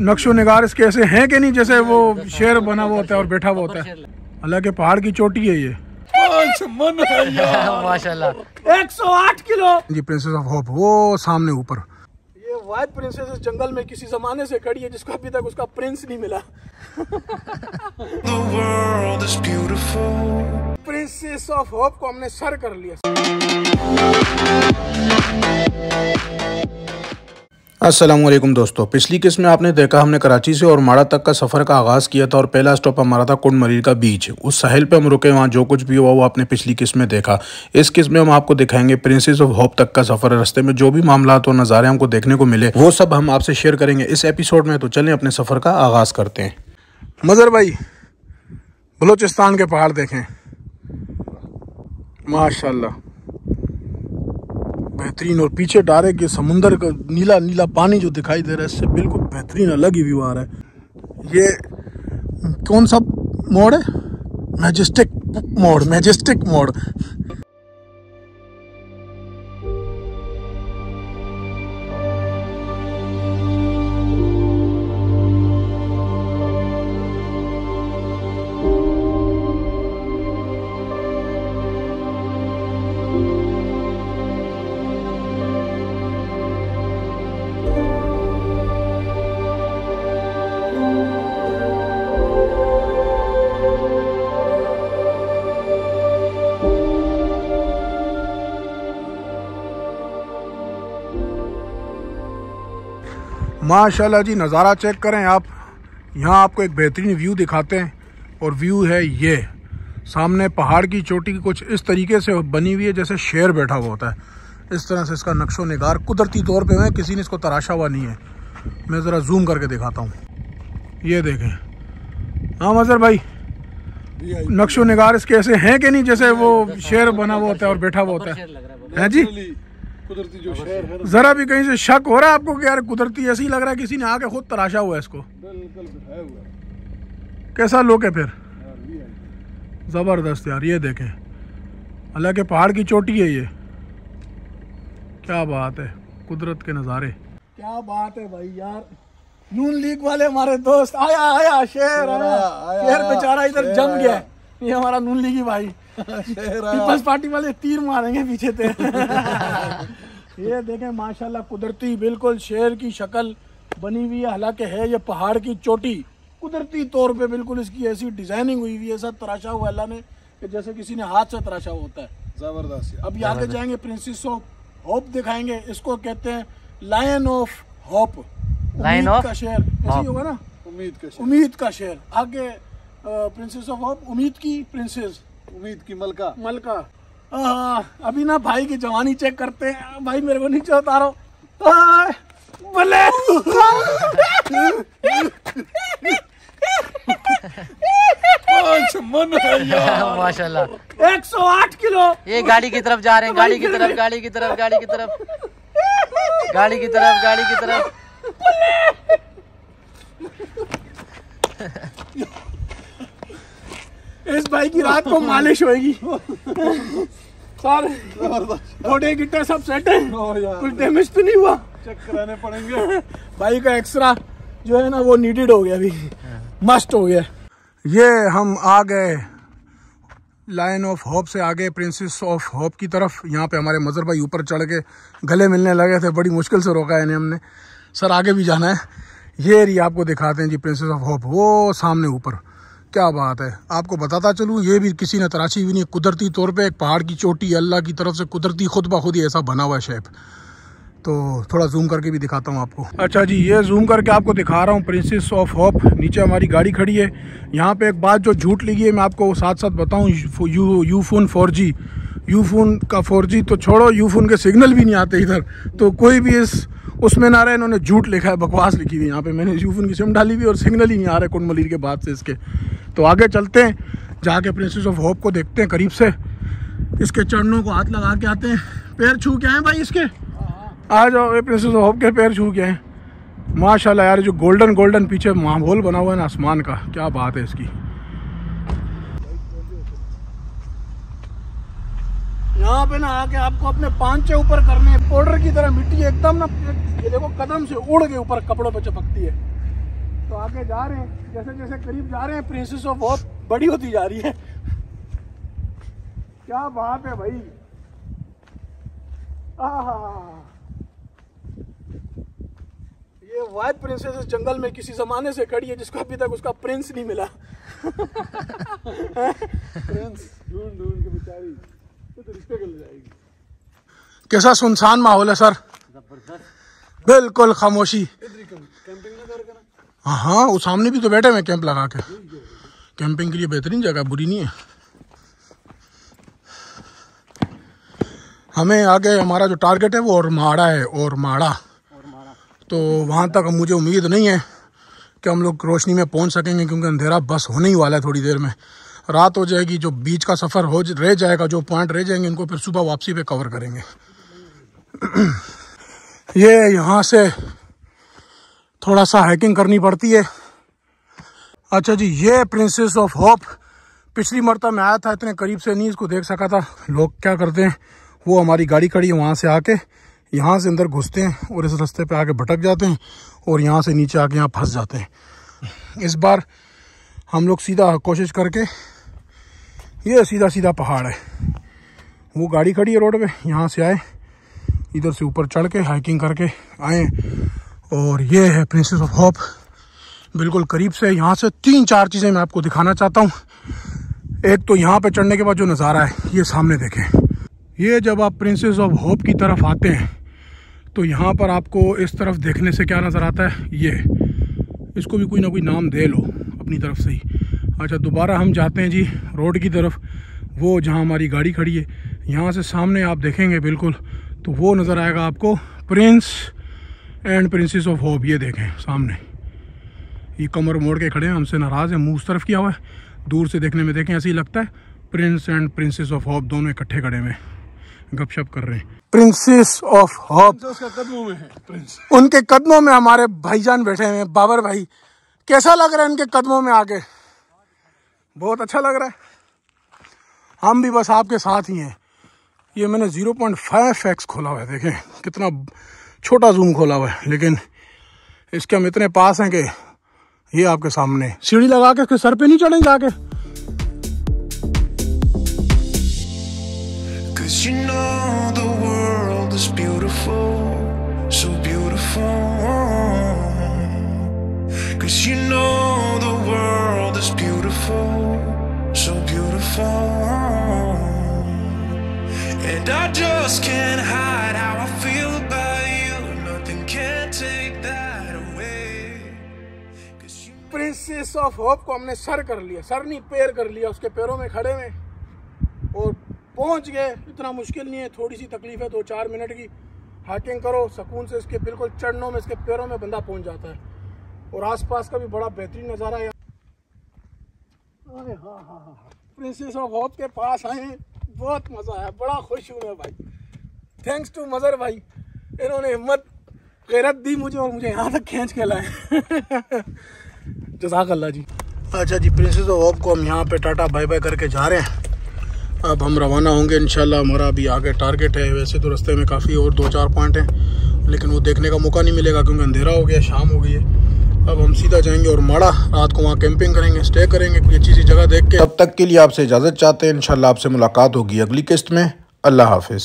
नक्शो निगार इसके ऐसे हैं कि नहीं जैसे वो शेर बना हुआ होता है और बैठा हुआ होता है। हालांकि पहाड़ की चोटी है ये। माशाल्लाह 108 किलो जी। प्रिंसेस ऑफ होप वो सामने ऊपर। ये व्हाइट प्रिंसेस इस जंगल में किसी जमाने से खड़ी है जिसको अभी तक उसका प्रिंस नहीं मिला। The world is beautiful. Princess of hope को हमने सर कर लिया। अस्सलामुअलैकुम दोस्तों, पिछली किस्त में आपने देखा हमने कराची से और माड़ा तक का सफ़र का आगाज़ किया था और पहला स्टॉप हमारा था कुंड मलीर का बीच। उस साहिल पे हम रुके, वहाँ जो कुछ भी हुआ वो आपने पिछली किस्त में देखा। इस किस्त में हम आपको दिखाएंगे प्रिंसेस ऑफ होप तक का सफ़र। रास्ते में जो भी मामला और नज़ारे हमको देखने को मिले वो सब हम आपसे शेयर करेंगे इस एपिसोड में। तो चलें अपने सफ़र का आगाज़ करते हैं। मज़र भाई, बलूचिस्तान के पहाड़ देखें माशाल्लाह, बेहतरीन। और पीछे डारे के समुंदर का नीला नीला पानी जो दिखाई दे रहा है, इससे बिल्कुल बेहतरीन अलग ही व्यू आ रहा है। ये कौन सा मोड़ है? मैजेस्टिक मोड़। माशाल्लाह जी, नज़ारा चेक करें आप। यहाँ आपको एक बेहतरीन व्यू दिखाते हैं और व्यू है ये सामने पहाड़ की चोटी की कुछ इस तरीके से बनी हुई है जैसे शेर बैठा हुआ होता है। इस तरह से इसका नक्शो निगार कुदरती तौर पे है, किसी ने इसको तराशा हुआ नहीं है। मैं ज़रा जूम करके दिखाता हूँ, ये देखें। हाँ मज़र भाई, नक्शो निगार इसके ऐसे हैं कि नहीं जैसे वो शेर बना हुआ होता है और बैठा हुआ होता है जी। कुदरती जो शेर है, जरा भी कहीं से शक हो रहा है आपको कि यार कुदरती ऐसे ही लग रहा है, किसी ने आके खुद तराशा हुआ है इसको? बिल्कुल बिठाया हुआ है। कैसा लुक है फिर? जबरदस्त यार, ये देखें। हालांकि पहाड़ की चोटी है ये। क्या बात है, कुदरत के नज़ारे। क्या बात है भाई यार। नून लीग वाले हमारे दोस्त आया शेर शेर बेचारा इधर जम गया। ये हमारा नून लीगी भाई, पीपल्स पार्टी वाले तीर मारेंगे पीछे थे। ये देखें माशाल्लाह, कुदरती बिल्कुल शेर की शक्ल बनी हुई है। हालांकि है ये पहाड़ की चोटी, कुदरती तौर पे बिल्कुल इसकी ऐसी डिजाइनिंग हुई हुई है, ऐसा तराशा हुआ अल्लाह ने कि जैसे किसी ने हाथ से तराशा होता है। जबरदस्त। अब आगे जाएंगे, प्रिंसेस ऑफ होप दिखाएंगे। इसको कहते हैं lion of hope, lion of का शेर, ऐसे ही होगा ना, उम्मीद का शेर। आगे प्रिंसेस ऑफ होप, उम्मीद की प्रिंसेस, उम्मीद की मलका। अभी ना भाई की जवानी चेक करते हैं। भाई मेरे को नीचे उतारो। भले माशाल्लाह 108 किलो। ये गाड़ी की तरफ जा रहे हैं, गाड़ी की तरफ। इस भाई की रात को मालिश होगी। सर थोड़े गिट्टे सब सेट है, कुछ डैमेज तो नहीं हुआ? चेक कराने पड़ेंगे। भाई का एक्स्ट्रा जो है ना वो नीडेड हो गया, अभी मस्ट हो गया। ये हम आ गए लायन ऑफ होप से आगे प्रिंसेस ऑफ होप की तरफ। यहाँ पे हमारे मज़र भाई ऊपर चढ़ के गले मिलने लगे थे, बड़ी मुश्किल से रोका है इन्हें हमने। सर आगे भी जाना है। ये एरिया आपको दिखाते हैं जी, प्रिंसेस ऑफ होप वो सामने ऊपर। क्या बात है, आपको बताता चलूँ ये भी किसी ने तराशी भी नहीं, कुदरती तौर पे एक पहाड़ की चोटी अल्लाह की तरफ से कुदरती खुद ब खुद ही ऐसा बना हुआ है शेप। तो थोड़ा जूम करके भी दिखाता हूँ आपको। अच्छा जी, ये जूम करके आपको दिखा रहा हूँ प्रिंसेस ऑफ होप। नीचे हमारी गाड़ी खड़ी है। यहाँ पे एक बात जो झूठ लगी है मैं आपको साथ साथ बताऊँ, यूफोन 4G, यूफोन का 4G तो छोड़ो, यूफोन के सिग्नल भी नहीं आते इधर। तो कोई भी इस उसमें ना रहे, इन्होंने झूठ लिखा है, बकवास लिखी हुई। यहाँ पे मैंने यूफोन की सिम डाली हुई और सिग्नल ही नहीं आ रहा है कुंड मलीर के बाद से इसके। तो आगे चलते हैं, जाके प्रिंसेस ऑफ होप को देखते हैं करीब से, इसके चरणों को हाथ लगा के आते हैं। पैर छू के आए भाई इसके, आ जाओ। प्रिंसेस ऑफ होप के पैर छू के आए। माशाल्लाह यार, जो गोल्डन पीछे माहौल बना हुआ है ना आसमान का, क्या बात है इसकी। यहाँ पे ना आके आपको अपने पांचे ऊपर करने, पाउडर की तरह मिट्टी एकदम ना, ये देखो कदम से उड़ के ऊपर कपड़ों पे चिपकती है। तो आगे जा रहे हैं, जैसे जैसे करीब जा रहे हैं प्रिंसेस ऑफ होप बड़ी होती जा रही है। क्या बात है भाई, ये वाइट प्रिंसेस इस जंगल में किसी जमाने से खड़ी है जिसको अभी तक उसका प्रिंस नहीं मिला। प्रिंस ढूंढ ढूंढ के बेचारी तो रिश्ते कर जाएगी। कैसा सुनसान माहौल है सर? बिल्कुल खामोशी। हाँ, वो सामने भी तो बैठे हुए कैंप लगा के। कैंपिंग के लिए बेहतरीन जगह, बुरी नहीं है। हमें आगे हमारा जो टारगेट है वो और माड़ा है, और माड़ा। तो वहाँ तक मुझे उम्मीद नहीं है कि हम लोग रोशनी में पहुँच सकेंगे, क्योंकि अंधेरा बस होने ही वाला है। थोड़ी देर में रात हो जाएगी। जो बीच का सफ़र हो रह जाएगा, जो पॉइंट रह जाएंगे, इनको फिर सुबह वापसी पे कवर करेंगे। ये यहाँ से थोड़ा सा हाइकिंग करनी पड़ती है। अच्छा जी, ये प्रिंसेस ऑफ होप। पिछली मरतबा मैं आया था, इतने करीब से नहीं इसको देख सका था। लोग क्या करते हैं, वो हमारी गाड़ी खड़ी है वहाँ से आके यहाँ से अंदर घुसते हैं और इस रास्ते पे आके भटक जाते हैं और यहाँ से नीचे आके यहाँ फंस जाते हैं। इस बार हम लोग सीधा कोशिश करके, ये सीधा सीधा पहाड़ है, वो गाड़ी खड़ी है रोड पे, यहाँ से आए, इधर से ऊपर चढ़ के हाइकिंग करके आए। और ये है प्रिंसेस ऑफ होप, बिल्कुल करीब से। यहाँ से 3-4 चीज़ें मैं आपको दिखाना चाहता हूँ। एक तो यहाँ पे चढ़ने के बाद जो नज़ारा है, ये सामने देखें। ये जब आप प्रिंसेस ऑफ होप की तरफ आते हैं तो यहाँ पर आपको इस तरफ देखने से क्या नज़र आता है, ये, इसको भी कोई ना कोई नाम दे लो अपनी तरफ से ही। अच्छा, दोबारा हम जाते हैं जी रोड की तरफ, वो जहाँ हमारी गाड़ी खड़ी है। यहाँ से सामने आप देखेंगे बिल्कुल, तो वो नज़र आएगा आपको Prince and princess of hope. ये देखें सामने, ये कमर मोड़ के खड़े हैं, हमसे नाराज़ है, मुँह उस तरफ किया हुआ है। दूर से देखने में देखें ऐसे ही लगता है Prince and princess of hope दोनों इकट्ठे खड़े हुए गपशप कर रहे हैं। प्रिंसेस ऑफ होप उसके कदमों में है, प्रिंस उनके कदमों में हमारे भाईजान बैठे हैं। बाबर भाई, कैसा लग रहा है इनके कदमों में आके? बहुत अच्छा लग रहा है। हम भी बस आपके साथ ही हैं। ये मैंने 0.5x खोला हुआ है, देखें कितना छोटा जूम खोला हुआ है, लेकिन इसके हम इतने पास हैं कि ये आपके सामने। सीढ़ी लगा के इसके सर पे नहीं चढ़ेंगे जाके। You know the world is beautiful, so beautiful. 'Cause you know the world is beautiful, so beautiful. And I just can't hide how I feel about you. Nothing can take that away. Princess of hope को हमने sir कर लिया, sir नहीं पैर कर लिया, उसके पैरों में खड़े में और पहुंच गए। इतना मुश्किल नहीं है, थोड़ी सी तकलीफ है, 2-4 मिनट की हाइकिंग करो सुकून से। इसके बिल्कुल चढ़नों में, इसके पैरों में बंदा पहुंच जाता है। और आसपास का भी बड़ा बेहतरीन नज़ारा है। प्रिंसेस ऑफ होप के पास आए, बहुत मज़ा आया, बड़ा खुश हूँ मैं भाई। थैंक्स टू मज़र भाई, इन्होंने हिम्मत गैरत दी मुझे और मुझे यहाँ तक खींच के लाए। जज़ाकल्लाह जी। अच्छा जी, प्रिंसेस ऑफ होप को हम यहाँ पे टाटा बाय बाय करके जा रहे हैं। अब हम रवाना होंगे इंशाल्लाह। हमारा अभी आगे टारगेट है। वैसे तो रास्ते में काफ़ी और 2-4 पॉइंट हैं, लेकिन वो देखने का मौका नहीं मिलेगा क्योंकि अंधेरा हो गया, शाम हो गई है। अब हम सीधा जाएंगे और माड़ा, रात को वहाँ कैंपिंग करेंगे, स्टे करेंगे कोई अच्छी सी जगह देख के। तब तक के लिए आपसे इजाज़त चाहते हैं। इंशाल्लाह आपसे मुलाकात होगी अगली किस्त में। अल्लाह हाफिज़।